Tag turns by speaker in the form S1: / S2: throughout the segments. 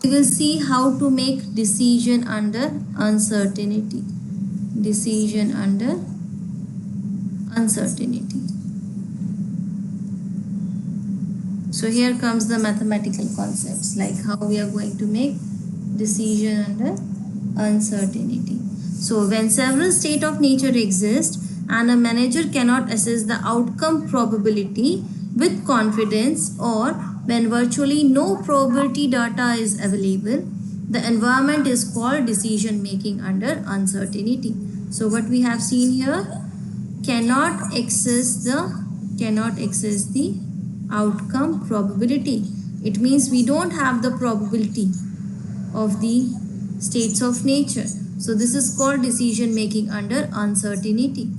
S1: we will see how to make decision under uncertainty. Decision under uncertainty. So here comes the mathematical concepts, like how we are going to make decision under uncertainty. So when several states of nature exist and a manager cannot assess the outcome probability with confidence, or when virtually no probability data is available, the environment is called decision making under uncertainty. So what we have seen here, cannot access the outcome probability. It means we don't have the probability of the states of nature. So this is called decision making under uncertainty.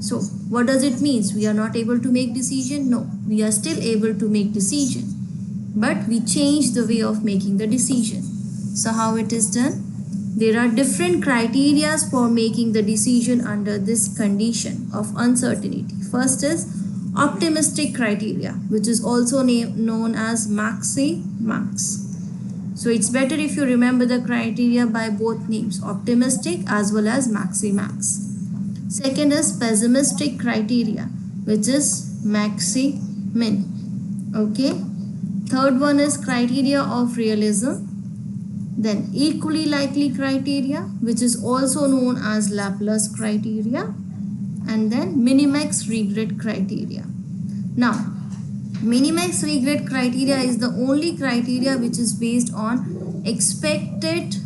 S1: So what does it mean? We are not able to make decision? No, we are still able to make decision, but we change the way of making the decision. So how it is done? There are different criteria for making the decision under this condition of uncertainty. First is optimistic criteria, which is also known as maxi-max. So it's better if you remember the criteria by both names, optimistic as well as maxi-max. Second is pessimistic criteria, which is maxi-min. Okay. Third one is criteria of realism. Then equally likely criteria, which is also known as Laplace criteria. And then minimax regret criteria. Now, minimax regret criteria is the only criteria which is based on expected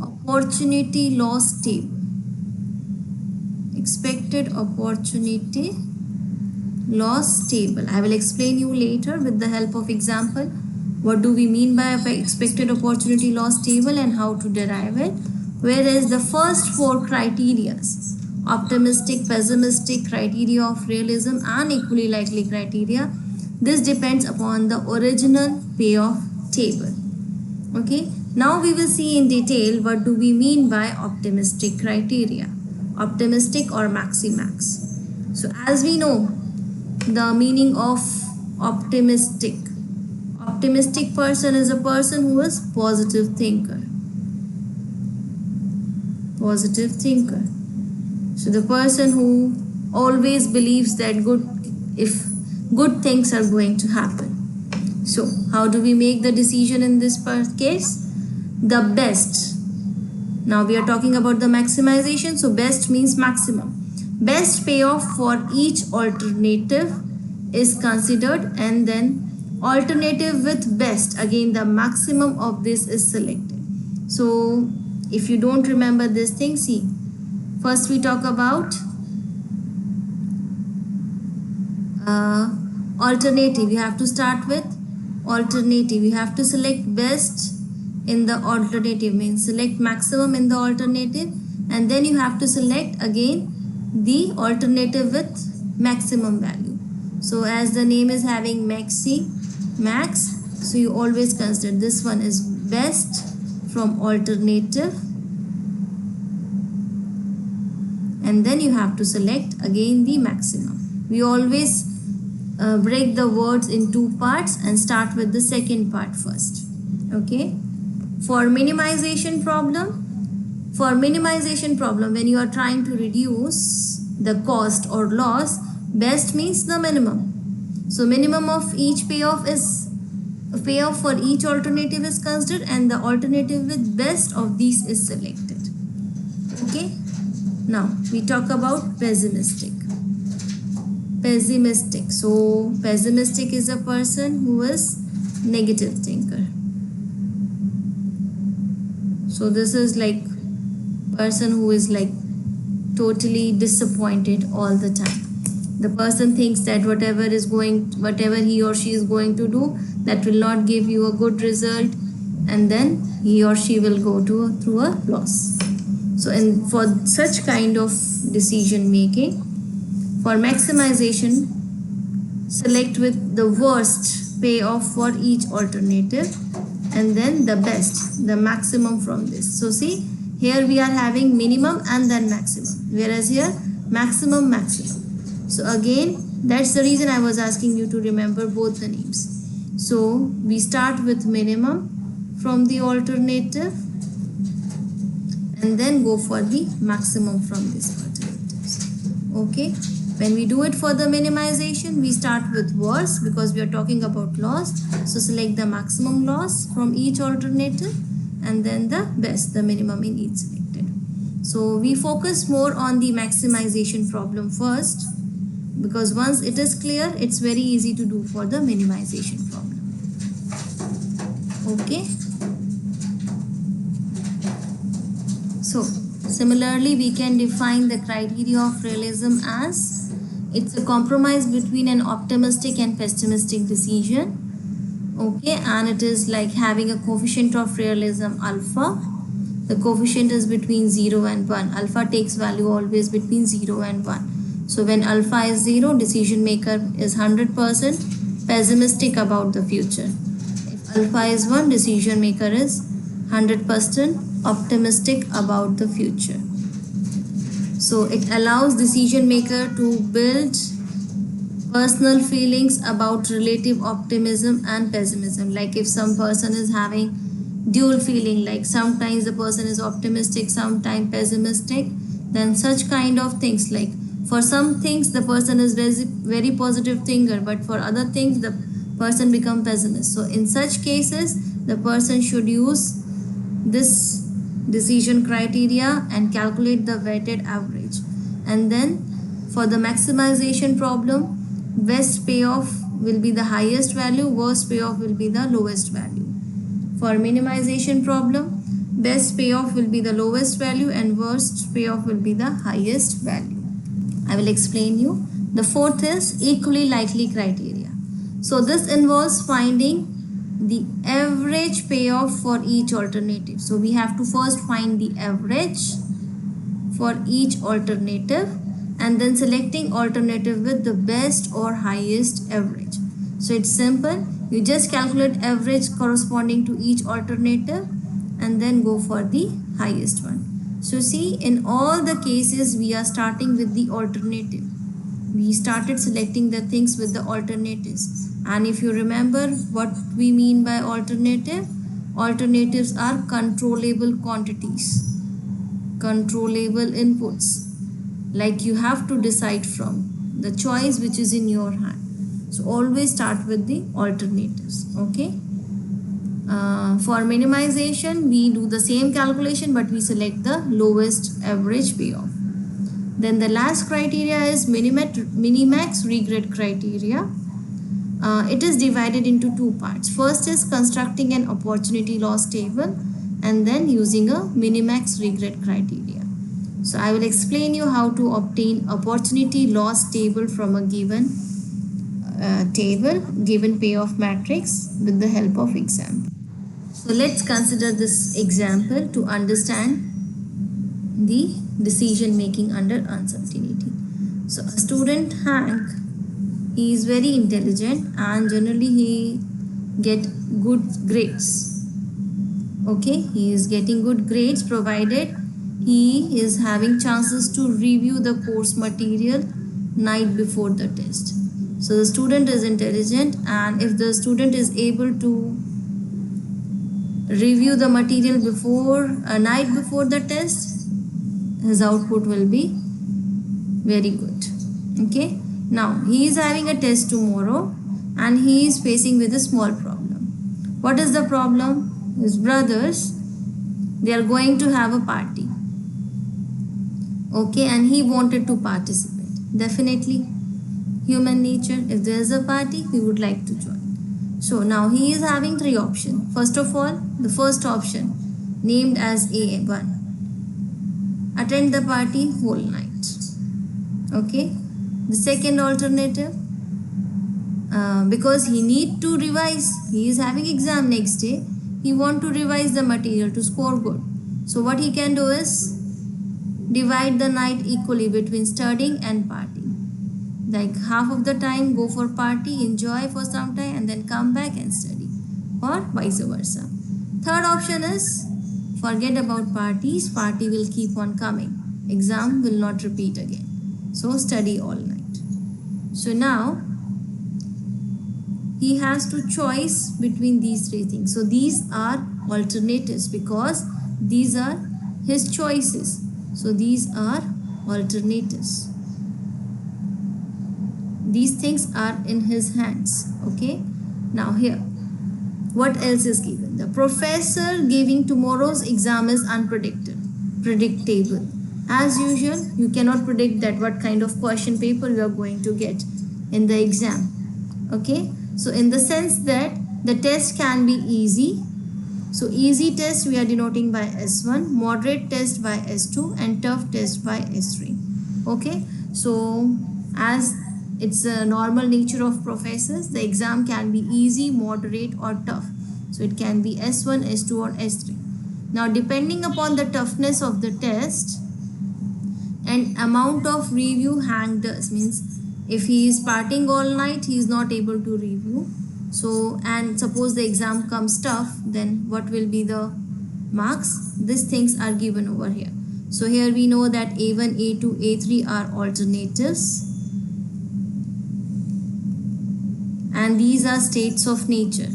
S1: opportunity loss table. Expected opportunity loss table. I will explain you later with the help of example. What do we mean by expected opportunity loss table and how to derive it? Whereas the first four criteria, optimistic, pessimistic, criteria of realism and equally likely criteria, this depends upon the original payoff table. Okay, now we will see in detail what do we mean by optimistic criteria, optimistic or maxi-max. So as we know the meaning of optimistic person is a person who is positive thinker. Positive thinker. So the person who always believes that good things are going to happen. So how do we make the decision in this case? The best. Now we are talking about the maximization. So best means maximum. Best payoff for each alternative is considered, and then alternative with best, again the maximum of this is selected. So if you don't remember this thing, see, first we talk about alternative. You have to start with alternative. You have to select best in the alternative, means select maximum in the alternative, and then you have to select again the alternative with maximum value. So as the name is having maxi-max, so you always consider this one is best from alternative, and then you have to select again the maximum. We always break the words in two parts and start with the second part first. Okay. For minimization problem, when you are trying to reduce the cost or loss, best means the minimum. So minimum of each payoff for each alternative is considered, and the alternative with best of these is selected. Okay. Now we talk about pessimistic. So pessimistic is a person who is negative thinker. So this is like person who is like totally disappointed all the time. The person thinks that whatever he or she is going to do, that will not give you a good result, and then he or she will go through a loss. So for such kind of decision making, for maximization, select with the worst payoff for each alternative, and then the best, the maximum from this. So see, here we are having minimum and then maximum, whereas here maximum. So again, that's the reason I was asking you to remember both the names. So we start with minimum from the alternative and then go for the maximum from these alternatives. Okay, when we do it for the minimization, we start with worst because we are talking about loss. So select the maximum loss from each alternative and then the best, the minimum in each selected. So we focus more on the maximization problem first, because once it is clear, it's very easy to do for the minimization problem. Okay. So similarly, we can define the criteria of realism as it's a compromise between an optimistic and pessimistic decision. Okay, and it is like having a coefficient of realism alpha. The coefficient is between 0 and 1. Alpha takes value always between 0 and 1. So when alpha is 0, decision maker is 100% pessimistic about the future. If alpha is 1, decision maker is 100% optimistic about the future. So it allows decision maker to build personal feelings about relative optimism and pessimism. Like if some person is having dual feeling, like sometimes the person is optimistic, sometimes pessimistic, then such kind of things, like for some things the person is very positive thinker, but for other things the person become pessimist. So in such cases, the person should use this decision criteria and calculate the weighted average. And then for the maximization problem, best payoff will be the highest value, worst payoff will be the lowest value. For minimization problem, best payoff will be the lowest value and worst payoff will be the highest value. I will explain you. The fourth is equally likely criteria. So this involves finding the average payoff for each alternative. So we have to first find the average for each alternative and then selecting alternative with the best or highest average. So it's simple. You just calculate average corresponding to each alternative and then go for the highest one. So see, in all the cases we are starting with the alternative. We started selecting the things with the alternatives. And if you remember what we mean by alternative, alternatives are controllable quantities, controllable inputs. Like you have to decide from the choice which is in your hand. So always start with the alternatives. Okay. For minimization, we do the same calculation, but we select the lowest average payoff. Then the last criteria is minimax regret criteria. It is divided into two parts. First is constructing an opportunity loss table and then using a minimax regret criteria. So I will explain you how to obtain opportunity loss table from a given given payoff matrix with the help of example. So let's consider this example to understand the decision making under uncertainty. So a student, Hank, he is very intelligent and generally he get good grades. Okay, he is getting good grades provided he is having chances to review the course material night before the test. So the student is intelligent, and if the student is able to review the material before a night before the test, his output will be very good. Okay, now he is having a test tomorrow and he is facing with a small problem. What is the problem? His brothers, they are going to have a party. Okay, and he wanted to participate. Definitely, human nature, if there is a party, he would like to join. So now he is having three options. First of all, the first option named as A1, attend the party whole night. Okay, the second alternative, because he need to revise, he is having exam next day, he want to revise the material to score good. So what he can do is divide the night equally between studying and partying. Like half of the time go for party, enjoy for some time and then come back and study, or vice versa. Third option is forget about parties, party will keep on coming, exam will not repeat again, so study all night. So now he has to choice between these three things. So these are alternatives because these are his choices. So these are alternatives. These things are in his hands. Okay. Now here, what else is given? The professor giving tomorrow's exam is predictable. As usual, you cannot predict that what kind of question paper you are going to get in the exam. Okay. So in the sense that the test can be easy. So easy test we are denoting by S1, moderate test by S2 and tough test by S3. Okay. So as it's a normal nature of professors, the exam can be easy, moderate or tough. So it can be S1, S2 or S3. Now depending upon the toughness of the test and amount of review Hank does, means if he is partying all night, he is not able to review. So, and suppose the exam comes tough, then what will be the marks? These things are given over here. So here we know that A1, A2, A3 are alternatives. And these are states of nature.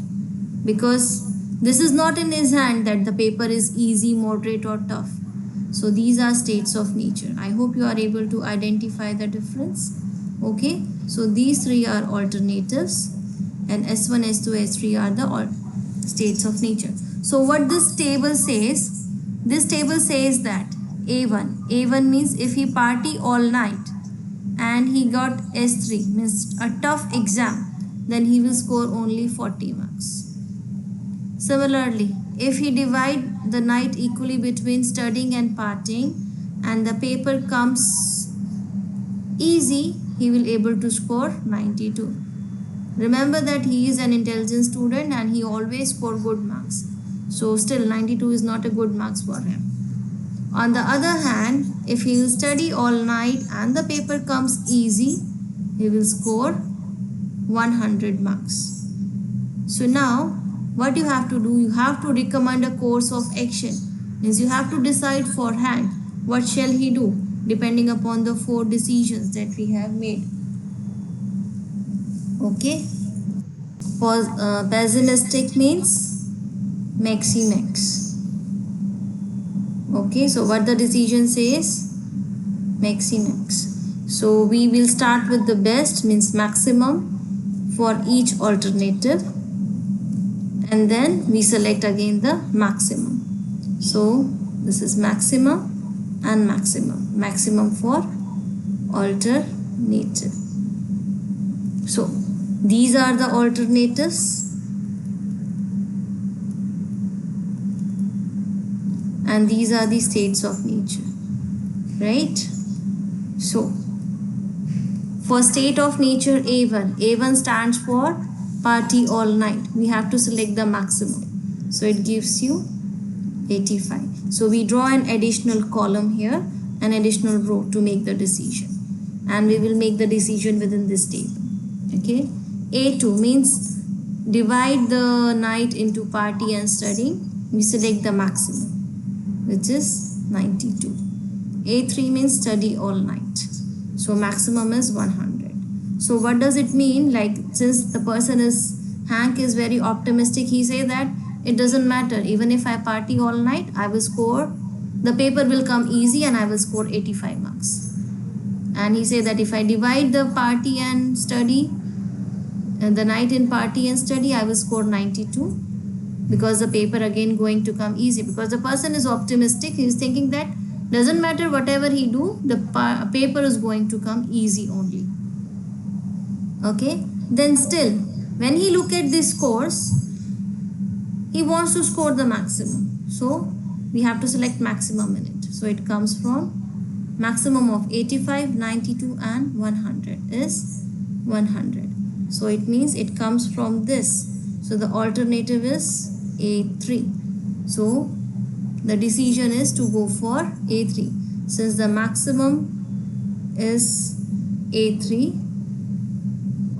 S1: Because this is not in his hand that the paper is easy, moderate or tough. So these are states of nature. I hope you are able to identify the difference. Okay. So these three are alternatives. And S1, S2, S3 are the states of nature. So what this table says that A1 means if he party all night and he got S3, means a tough exam, then he will score only 40 marks. Similarly, if he divide the night equally between studying and partying and the paper comes easy, he will able to score 92. Remember that he is an intelligent student and he always score good marks. So still 92 is not a good marks for him. On the other hand, if he will study all night and the paper comes easy, he will score 100 marks. So now what you have to do, you have to recommend a course of action. Means you have to decide for Hank what shall he do depending upon the 4 decisions that we have made. Okay. Pessimistic means Maximax. Okay, so what the decision says? Maximax. So we will start with the best, means maximum for each alternative, and then we select again the maximum. So this is maximum and maximum for alternative. So these are the alternatives and these are the states of nature, right? So for state of nature A1 stands for party all night. We have to select the maximum. So it gives you 85. So we draw an additional column here, an additional row to make the decision. And we will make the decision within this table. Okay. A2 means divide the night into party and studying. We select the maximum, which is 92. A3 means study all night. So maximum is 100. So what does it mean? Like, since the person is, Hank is very optimistic, he say that it doesn't matter. Even if I party all night, I will score, the paper will come easy and I will score 85 marks. And he say that if I divide the party and study, the night in party and study, I will score 92 because the paper again going to come easy, because the person is optimistic. He is thinking that doesn't matter whatever he do, the paper is going to come easy only. Okay. Then still, when he look at this course, he wants to score the maximum. So we have to select maximum in it. So it comes from maximum of 85, 92 and 100 is 100. So it means it comes from this. So the alternative is A3. So the decision is to go for A3. Since the maximum is A3,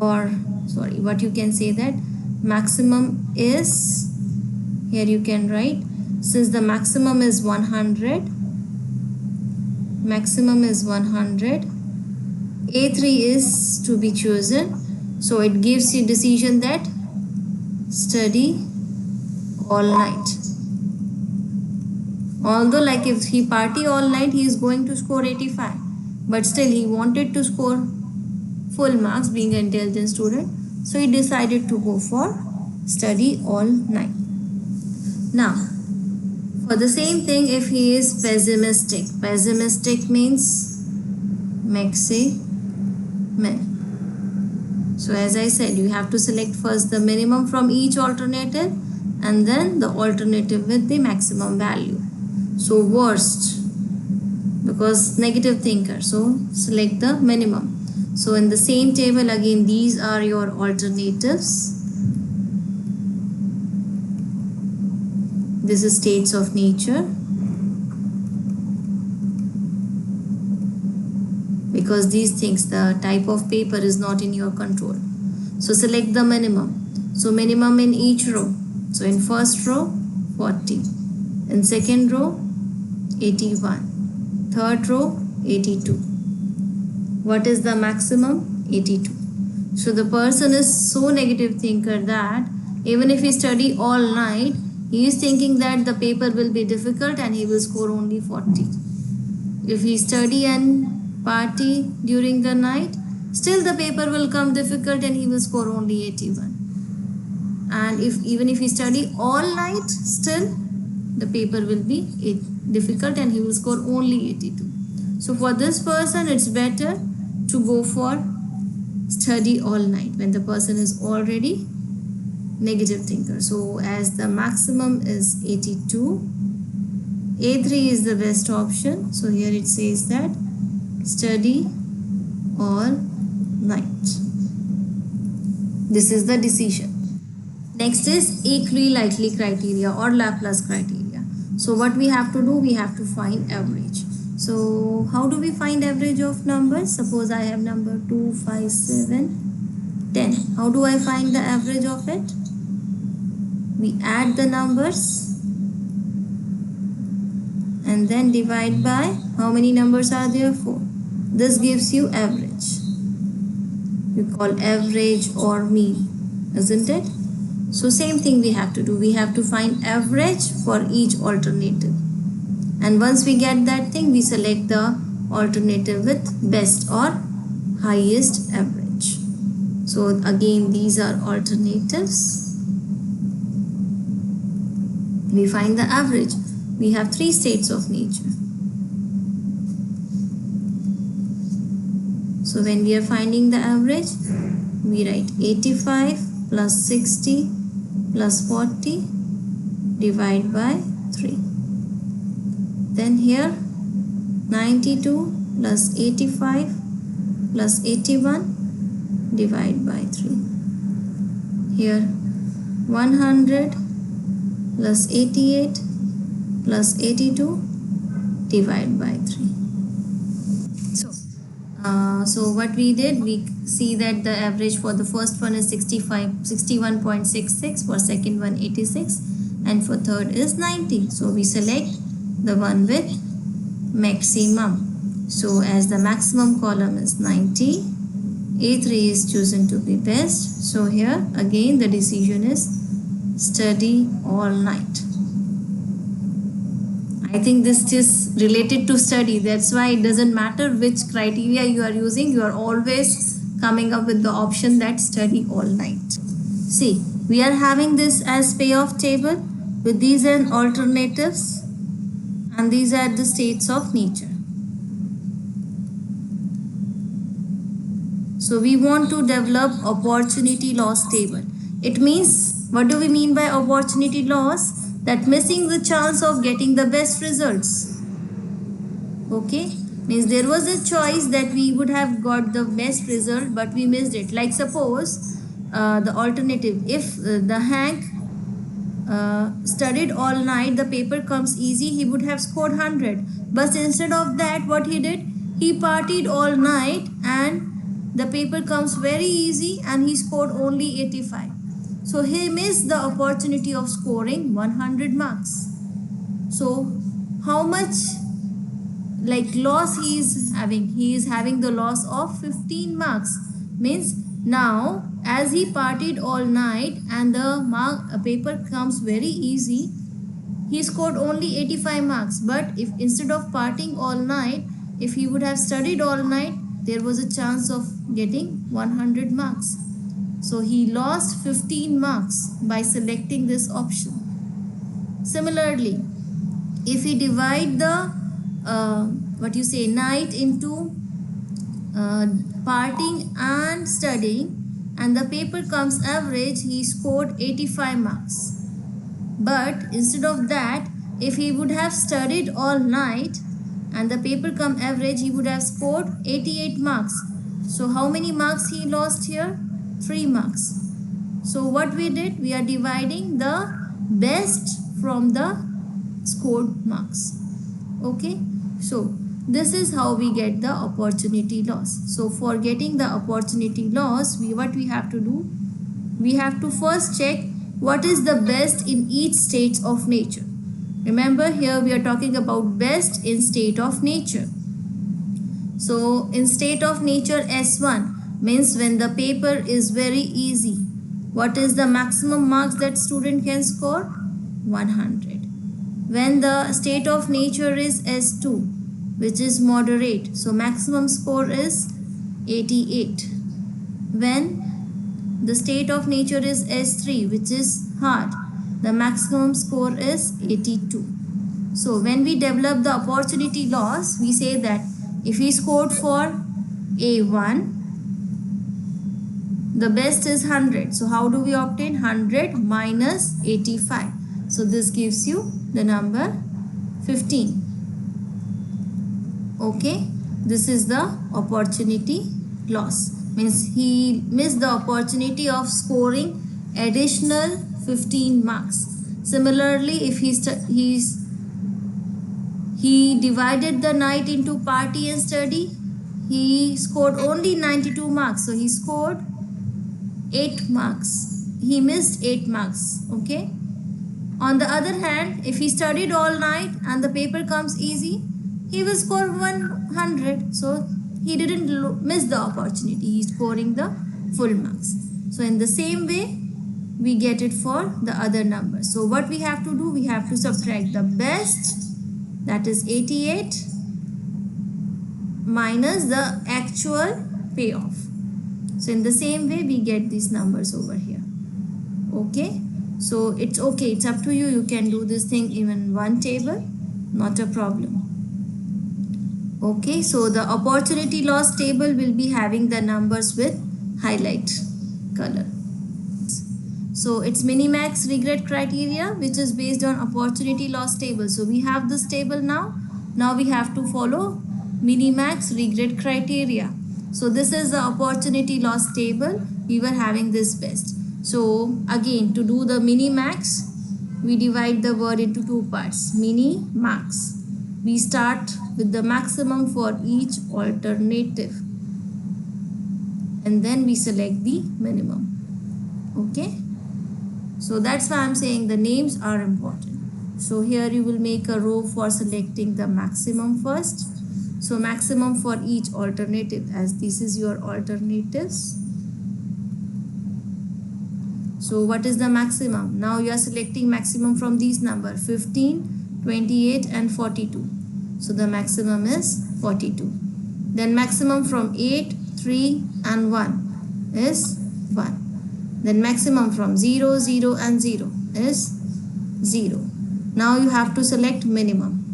S1: or sorry, what you can say that maximum is, here you can write, since the maximum is 100, A3 is to be chosen. So it gives you decision that study all night. Although like if he party all night, he is going to score 85. But still he wanted to score full marks being an intelligent student. So he decided to go for study all night. Now, for the same thing, if he is pessimistic means maximum. So as I said, you have to select first the minimum from each alternative and then the alternative with the maximum value. So worst, because negative thinker, so select the minimum. So in the same table again, these are your alternatives. This is states of nature. Because these things, the type of paper is not in your control. So select the minimum. So minimum in each row. So in first row, 40. In second row, 81. Third row, 82. What is the maximum? 82. So the person is so negative thinker that even if he study all night, he is thinking that the paper will be difficult and he will score only 40. If he study and party during the night, still the paper will come difficult and he will score only 81. And even if he study all night, still the paper will be difficult and he will score only 82. So for this person, it's better to go for study all night when the person is already negative thinker. So as the maximum is 82, A3 is the best option. So here it says that study all night. This is the decision. Next is equally likely criteria or Laplace criteria. So what we have to do, we have to find average. So how do we find average of numbers? Suppose I have number 2, 5, 7, 10. How do I find the average of it? We add the numbers and then divide by how many numbers are there? 4. This gives you average. We call average or mean, isn't it? So same thing we have to do. We have to find average for each alternative. And once we get that thing, we select the alternative with best or highest average. So again, these are alternatives. We find the average. We have 3 states of nature. So when we are finding the average, we write 85 plus 60 plus 40 divide by 3. Then here 92 plus 85 plus 81 divide by 3. Here 100 plus 88 plus 82 divide by 3. So what we did, we see that the average for the first one is 61.66, for second one 86, and for third is 90. So we select the one with maximum. So as the maximum column is 90, A3 is chosen to be best. So here again the decision is study all night. I think this is related to study. That's why it doesn't matter which criteria you are using. You are always coming up with the option that study all night. See, we are having this as payoff table with these and alternatives, and these are the states of nature. So we want to develop opportunity loss table. It means, what do we mean by opportunity loss? That missing the chance of getting the best results. Okay, means there was a choice that we would have got the best result, but we missed it. Like suppose the alternative, if the Hank studied all night, the paper comes easy, he would have scored 100. But instead of that, what he did, he partied all night and the paper comes very easy and he scored only 85. So he missed the opportunity of scoring 100 marks. So how much like loss he is having? He is having the loss of 15 marks. Means now as he partied all night and the paper comes very easy, he scored only 85 marks. But if instead of partying all night, if he would have studied all night, there was a chance of getting 100 marks. So he lost 15 marks by selecting this option. Similarly, if we divide the night into partying and studying, and the paper comes average, he scored 85 marks. But instead of that, if he would have studied all night and the paper come average, he would have scored 88 marks. So how many marks he lost here? 3 marks. So what we did, we are dividing the best from the scored marks. Okay, so this is how we get the opportunity loss. So for getting the opportunity loss, what we have to do, we have to first check what is the best in each state of nature. Remember, here we are talking about best in state of nature. So in state of nature S1 means when the paper is very easy. What is the maximum marks that student can score? 100. When the state of nature is S2, which is moderate, so maximum score is 88. When the state of nature is S3, which is hard, the maximum score is 82. So when we develop the opportunity loss, we say that if we scored for A1, the best is 100. So how do we obtain 100 minus 85? So this gives you the number 15. Okay, this is the opportunity loss. Means he missed the opportunity of scoring additional 15 marks. Similarly, if he divided the night into party and study, he scored only 92 marks. So he scored 8 marks. He missed 8 marks. Okay. On the other hand, if he studied all night and the paper comes easy, he will score 100. So he didn't miss the opportunity. He's scoring the full marks. So in the same way, we get it for the other number. So what we have to do, we have to subtract the best, that is 88, minus the actual payoff. So in the same way, we get these numbers over here. Okay. So it's okay. It's up to you. You can do this thing even one table. Not a problem. Okay, so the opportunity loss table will be having the numbers with highlight color. So it's minimax regret criteria, which is based on opportunity loss table. So we have this table now. Now we have to follow minimax regret criteria. So this is the opportunity loss table. We were having this best. So again, to do the minimax, we divide the word into two parts. Mini-max. We start with the maximum for each alternative. And then we select the minimum. Okay. So that's why I'm saying the names are important. So here you will make a row for selecting the maximum first. So maximum for each alternative, as this is your alternatives. So what is the maximum? Now you are selecting maximum from these numbers 15, 28 and 42. So the maximum is 42. Then maximum from 8, 3 and 1 is 1. Then maximum from 0, 0 and 0 is 0. Now you have to select minimum.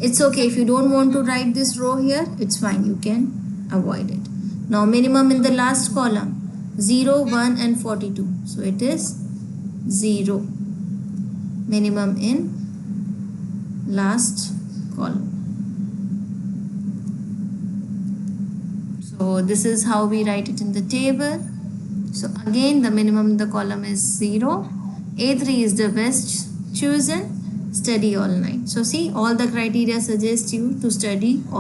S1: It's okay if you don't want to write this row here, it's fine, you can avoid it. Now minimum in the last column, 0, 1 and 42. So it is 0. Minimum in last column. So this is how we write it in the table. So again, the minimum in the column is 0. A3 is the best chosen. Study all night. So see, all the criteria suggest you to study all